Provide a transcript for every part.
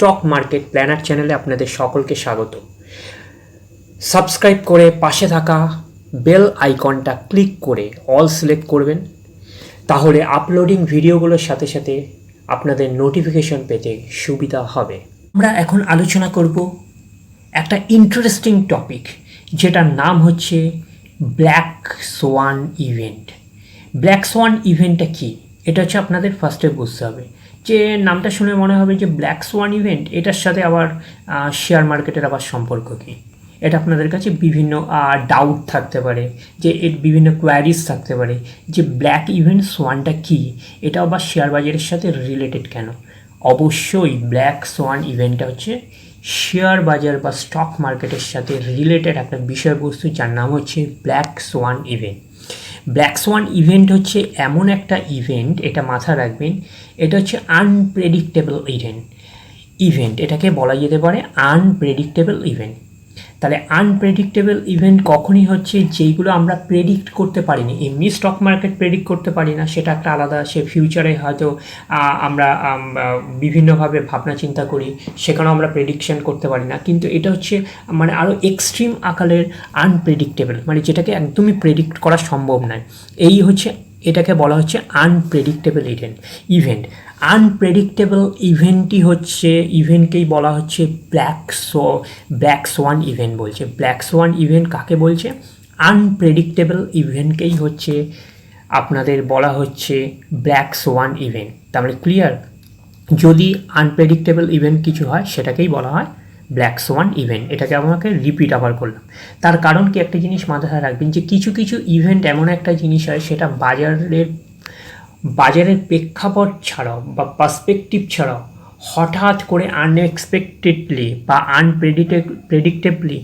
Stock market planner চ্যানেলে আপনাদের সকলকে স্বাগত। সাবস্ক্রাইব করে পাশে থাকা বেল আইকনটা ক্লিক করে অল সিলেক্ট করবেন, তাহলে আপলোডিং ভিডিওগুলোর সাথে সাথে আপনাদের নোটিফিকেশন পেতে সুবিধা হবে। আমরা এখন আলোচনা করব একটা ইন্টারেস্টিং টপিক, যেটার নাম হচ্ছে black Schwann event. Black Schwann ইভেন্টটা কী, এটা হচ্ছে আপনাদের ফার্স্টে বুঝতে হবে। যে নামটা শুনে মনে হবে যে ব্ল্যাক সোয়ান ইভেন্ট, এটার সাথে আবার শেয়ার মার্কেটের আবার সম্পর্ক কী, এটা আপনাদের কাছে বিভিন্ন ডাউট থাকতে পারে, যে এর বিভিন্ন কোয়ারিজ থাকতে পারে যে ব্ল্যাক ইভেন্ট সোয়ানটা কী, এটা আবার শেয়ার বাজারের সাথে রিলেটেড কেন। অবশ্যই ব্ল্যাক সোয়ান ইভেন্টটা হচ্ছে শেয়ার বাজার বা স্টক মার্কেটের সাথে রিলেটেড একটা বিষয়বস্তু, যার নাম হচ্ছে black Schwann event. Black Schwann event হচ্ছে এমন একটা ইভেন্ট, এটা মাথায় রাখবেন, এটা হচ্ছে আনপ্রেডিক্টেবল ইভেন্ট, এটাকে বলা যেতে পারে আনপ্রেডিক্টেবল ইভেন্ট। তাহলে আনপ্রেডিক্টেবল ইভেন্ট কখনই হচ্ছে যেইগুলো আমরা প্রেডিক্ট করতে পারি না। এমনি স্টক মার্কেট প্রেডিক্ট করতে পারি না, সেটা একটা আলাদা, সে ফিউচারে হয়তো আমরা বিভিন্নভাবে ভাবনা চিন্তা করি, সেখানেও আমরা প্রেডিকশন করতে পারি না। কিন্তু এটা হচ্ছে মানে আরও এক্সট্রিম আকারের আনপ্রেডিক্টেবল, মানে যেটাকে একদমই প্রেডিক্ট করা সম্ভব নয়। এই হচ্ছে, এটাকে বলা হচ্ছে আনপ্রেডিক্টেবল ইভেন্ট। আনপ্রেডিক্টেবল ইভেন্টকেই বলা হচ্ছে ব্ল্যাক সোয়ান ইভেন্ট বলছে। ব্ল্যাক সোয়ান ইভেন্ট কাকে বলছে? আনপ্রেডিক্টেবল ইভেন্টকেই হচ্ছে আপনাদের বলা হচ্ছে ব্ল্যাক সোয়ান ইভেন্ট। তার মানে ক্লিয়ার, যদি আনপ্রেডিক্টেবল ইভেন্ট কিছু হয় সেটাকেই বলা হয় ব্ল্যাক সোয়ান ইভেন্ট। এটাকে আমাকে রিপিট আবার করলাম, তার কারণ কি একটা জিনিস মাথায় রাখবেন, যে কিছু কিছু ইভেন্ট এমন একটা জিনিস হয়, সেটা বাজারের প্রেক্ষাপট ছাড়াও বা পার্সপেক্টিভ ছাড়াও হঠাৎ করে আনএক্সপেক্টেডলি বা প্রেডিক্টেবলি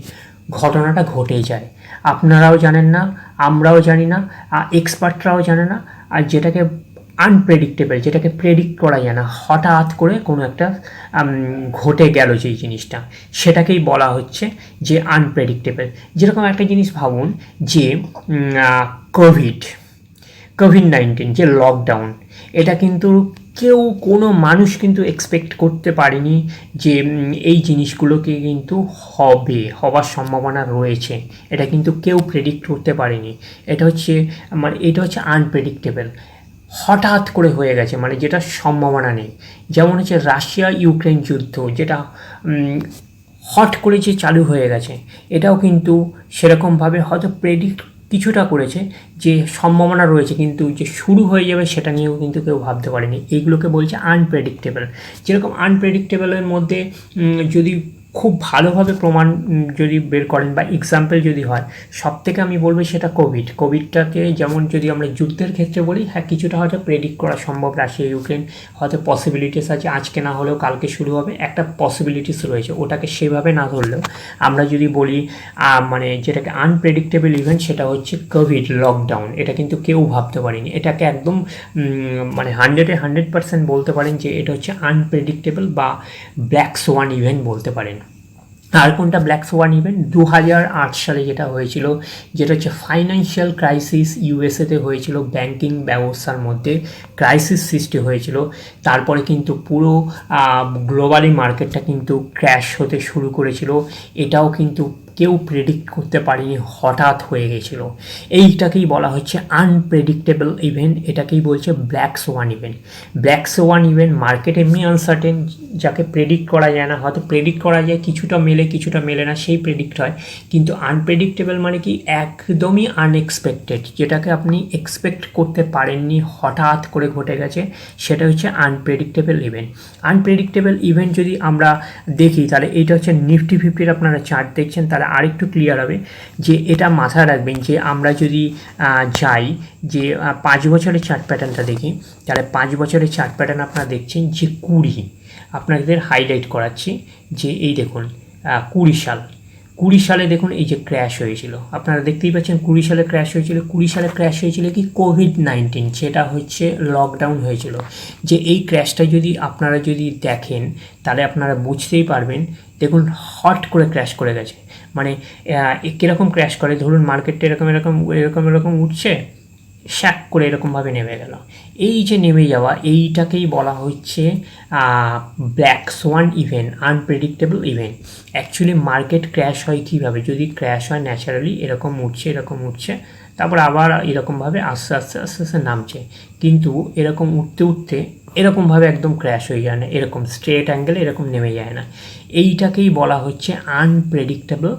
ঘটনাটা ঘটে যায়। আপনারাও জানেন না, আমরাও জানি না, এক্সপার্টরাও জানে না। আর যেটাকে আনপ্রেডিক্টেবল, যেটাকে প্রেডিক্ট করা যায় না, হঠাৎ করে কোনো একটা ঘটে গেল যেই জিনিসটা, সেটাকেই বলা হচ্ছে যে আনপ্রেডিক্টেবল। যেরকম একটা জিনিস ভাবুন, যে কোভিড-19 যে লকডাউন, এটা কিন্তু কোনো মানুষ কিন্তু এক্সপেক্ট করতে পারেনি যে এই জিনিসগুলোকে কিন্তু হবার সম্ভাবনা রয়েছে। এটা কিন্তু কেউ প্রেডিক্ট করতে পারেনি। এটা হচ্ছে আনপ্রেডিক্টেবল, হঠাৎ করে হয়ে গেছে, মানে যেটা সম্ভাবনা নেই। যেমন হচ্ছে রাশিয়া ইউক্রেন যুদ্ধ, যেটা হট করে যে চালু হয়ে গেছে, এটাও কিন্তু সেরকমভাবে হয়তো প্রেডিক্ট কিছুটা করেছে যে সম্ভাবনা রয়েছে, কিন্তু যে শুরু হয়ে যাবে সেটা নিয়েও কিন্তু কেউ ভাবতে পারেনি। এইগুলোকে বলছে আনপ্রেডিক্টেবল। যেরকম আনপ্রেডিক্টেবলের মধ্যে যদি খুব ভালোভাবে প্রমাণ যদি বের করেন বা এক্সাম্পল যদি হয়, সবথেকে আমি বলবো সেটা কোভিডটাকে, যেমন যদি আমরা যুদ্ধের ক্ষেত্রে বলি, হ্যাঁ কিছুটা হয়তো প্রেডিক্ট করা সম্ভব, রাশিয়া ইউক্রেন হয়তো পসিবিলিটিস আছে, আজকে না হলেও কালকে শুরু হবে, একটা পসিবিলিটিস রয়েছে, ওটাকে সেভাবে না ধরলেও আমরা যদি বলি মানে যেটাকে আনপ্রেডিক্টেবল ইভেন্ট, সেটা হচ্ছে কোভিড লকডাউন। এটা কিন্তু কেউ ভাবতে পারেনি। এটাকে একদম মানে 100% বলতে পারেন যে এটা হচ্ছে আনপ্রেডিক্টেবল বা ব্ল্যাক সোয়ান ইভেন্ট বলতে পারেন। আর কোনটা ব্ল্যাক সোয়ান ইভেন্ট? 2008 সালে যেটা হয়েছিল, যেটা হচ্ছে ফাইন্যান্সিয়াল ক্রাইসিস ইউএসএতে হয়েছিল, ব্যাংকিং ব্যবস্থার মধ্যে ক্রাইসিস সৃষ্টি হয়েছিল। তারপরে কিন্তু পুরো গ্লোবালি মার্কেটটা কিন্তু ক্র্যাশ হতে শুরু করেছিল। এটাও কিন্তু কেউ প্রেডিক্ট করতে পারেনি, হঠাৎ হয়ে গেছিলো। এইটাকেই বলা হচ্ছে আনপ্রেডিক্টেবল ইভেন্ট, এটাকেই বলছে black Schwann event. Black Schwann event market এমনি আনসার্টেন, যাকে প্রেডিক্ট করা যায় না, হয়তো প্রেডিক্ট করা যায় কিছুটা মেলে না, সেই প্রেডিক্ট হয়। কিন্তু আনপ্রেডিক্টেবল মানে কি একদমই আনএক্সপেক্টেড, যেটাকে আপনি এক্সপেক্ট করতে পারেননি, হঠাৎ করে ঘটে গেছে, সেটা হচ্ছে আনপ্রেডিক্টেবল ইভেন্ট। আনপ্রেডিক্টেবল ইভেন্ট যদি আমরা দেখি, তাহলে এইটা হচ্ছে নিফটি 50-এর আপনারা চার্ট দেখছেন, তাহলে আরেকটু ক্লিয়ার হবে। যে এটা মাথায় রাখবেন, যে আমরা যদি যাই যে 5 বছরের চার্ট প্যাটার্নটা দেখি, তাহলে 5 বছরের চার্ট প্যাটার্ন আপনারা দেখছেন যে 20, আপনাদের হাইলাইট করাচ্ছি, যে এই দেখুন 20 সালে দেখুন এই যে ক্র্যাশ হয়েছিল, আপনারা দেখতেই পাচ্ছেন 20 সালে ক্র্যাশ হয়েছিল। 20 সালে ক্র্যাশ হয়েছিল কি? কোভিড-19, যেটা হচ্ছে লকডাউন হয়েছিল। যে এই ক্র্যাশটা যদি আপনারা যদি দেখেন, তাহলে আপনারা বুঝতেই পারবেন। দেখুন হট করে ক্র্যাশ করে গেছে, মানে কীরকম ক্র্যাশ করে, ধরুন মার্কেটটা এরকম উঠছে, শ্যাক করে এরকমভাবে নেমে গেল। এই যে নেমে যাওয়া, এইটাকেই বলা হচ্ছে black Schwann event, unpredictable event. Actually market crash হয় কীভাবে, যদি ক্র্যাশ হয় ন্যাচারালি এরকম উঠছে, তারপর আবার এরকমভাবে আস্তে আস্তে নামছে, কিন্তু এরকম উঠতে এরকমভাবে একদম ক্র্যাশ হয়ে যায় না, এরকম স্ট্রেট অ্যাঙ্গেলে এরকম নেমে যায় না। এইটাকেই বলা হচ্ছে আনপ্রেডিক্টেবল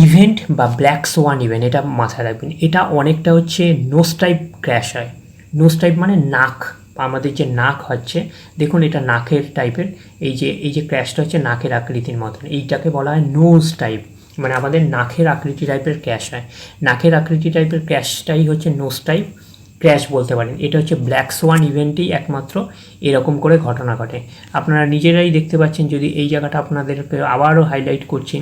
ইভেন্ট বা ব্ল্যাক সোয়ান ইভেন্ট। এটা মাথায় রাখবেন। এটা অনেকটা হচ্ছে নোজ টাইপ ক্র্যাশ হয়। নোজ টাইপ মানে নাক, আমাদের যে নাক হচ্ছে, দেখুন এটা নাকের টাইপের, এই যে ক্র্যাশটা হচ্ছে নাকের আকৃতির মতন, এইটাকে বলা হয় নোজ টাইপ, মানে আমাদের নাকের আকৃতি টাইপের ক্র্যাশ হয়। নাকের আকৃতি টাইপের ক্র্যাশটাই হচ্ছে নোজ টাইপ ক্র্যাশ বলতে পারেন। এটা হচ্ছে ব্ল্যাক সোয়ান ইভেন্টেই একমাত্র এরকম করে ঘটনা ঘটে। আপনারা নিজেরাই দেখতে পাচ্ছেন, যদি এই জায়গাটা আপনাদেরকে আবারও হাইলাইট করছি,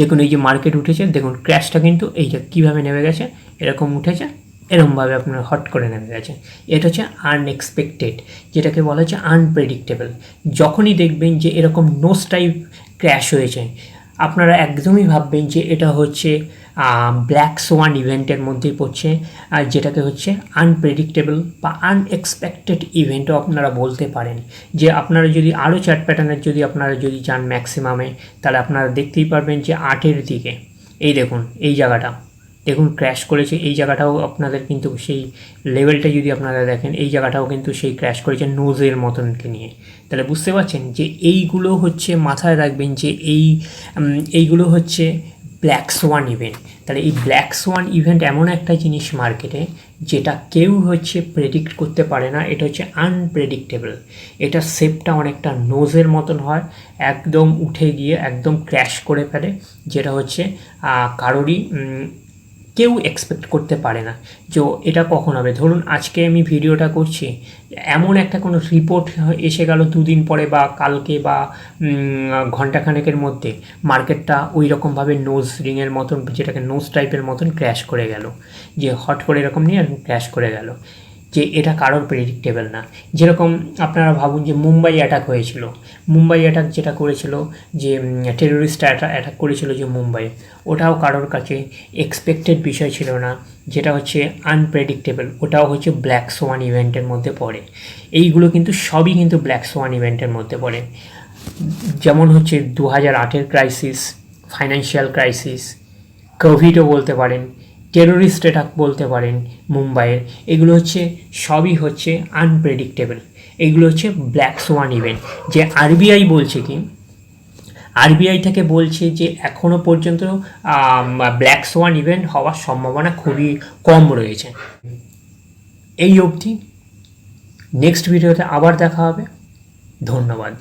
দেখুন এই যে মার্কেট উঠেছে, দেখুন ক্র্যাশটা কিন্তু এই যে কীভাবে নেমে গেছে, এরকম উঠেছে, এরকমভাবে আপনার হট করে নেমে গেছে। এটা হচ্ছে আনএক্সপেক্টেড, যেটাকে বলা হচ্ছে আনপ্রেডিক্টেবল। যখনই দেখবেন যে এরকম নোজ টাইপ ক্র্যাশ হয়েছে, আপনারা একদমই ভাববেন যে এটা হচ্ছে ব্ল্যাক সোয়ান ইভেন্টের মধ্যেই পড়ছে, আর যেটাকে হচ্ছে আনপ্রেডিক্টেবল বা আনএক্সপেক্টেড ইভেন্টও আপনারা বলতে পারেন। যে আপনারা যদি আরও চার্ট প্যাটার্নের আপনারা যদি যান ম্যাক্সিমামে, তাহলে আপনারা দেখতেই পারবেন যে 8-এর দিকে এই দেখুন এই জায়গাটা, দেখুন ক্র্যাশ করেছে। এই জায়গাটাও আপনাদের কিন্তু সেই লেভেলটা যদি আপনারা দেখেন, এই জায়গাটাও কিন্তু সেই ক্র্যাশ করেছে নোজের মতনকে নিয়ে। তাহলে বুঝতে পারছেন যে এইগুলো হচ্ছে, মাথায় রাখবেন যে এইগুলো হচ্ছে ব্ল্যাক সোয়ান ইভেন্ট। তাহলে এই ব্ল্যাক সোয়ান ইভেন্ট এমন একটা জিনিস মার্কেটে, যেটা কেউ হচ্ছে প্রেডিক্ট করতে পারে না। এটা হচ্ছে আনপ্রেডিক্টেবল। এটা শেপটা অনেকটা নোজের মতন হয়, একদম উঠে গিয়ে একদম ক্র্যাশ করে ফেলে, যেটা হচ্ছে কারোরই কেউ এক্সপেক্ট করতে পারে না যে এটা কখন হবে। ধরুন আজকে আমি ভিডিওটা করছি, এমন একটা কোনো রিপোর্ট এসে গেল দুদিন পরে বা কালকে বা ঘন্টাখানেকের মধ্যে, মার্কেটটা ওই রকমভাবে নোজ রিংয়ের মতন, যেটাকে নোজ টাইপের মতন ক্র্যাশ করে গেল, যে হট করে এরকম নিয়ে ক্র্যাশ করে গেল, যে এটা কারোর প্রেডিক্টেবল না। যেরকম আপনারা ভাবুন যে মুম্বাই অ্যাটাক হয়েছিল, মুম্বাই অ্যাটাক যেটা করেছিল, যে টেরোরিস্ট অ্যাটাক করেছিল যে মুম্বাই, ওটাও কারোর কাছে এক্সপেক্টেড বিষয় ছিল না, যেটা হচ্ছে আনপ্রেডিক্টেবল। ওটাও হচ্ছে ব্ল্যাক সোয়ান ইভেন্টের মধ্যে পড়ে। এইগুলো কিন্তু সবই কিন্তু ব্ল্যাক সোয়ান ইভেন্টের মধ্যে পড়ে। যেমন হচ্ছে 2008-এর ক্রাইসিস, ফাইন্যান্সিয়াল ক্রাইসিস, কোভিডও বলতে পারেন, টেরোরিস্ট অ্যাটাক বলতে পারেন মুম্বাইয়ের, এগুলো হচ্ছে সবই হচ্ছে আনপ্রেডিক্টেবল। এগুলো হচ্ছে ব্ল্যাক সোয়ান ইভেন্ট। যে আরবিআই বলছে কি, আরবিআই থেকে বলছে যে এখনও পর্যন্ত ব্ল্যাক সোয়ান ইভেন্ট হওয়ার সম্ভাবনা খুবই কম রয়েছে। এই অবধি, নেক্সট ভিডিওতে আবার দেখা হবে। ধন্যবাদ।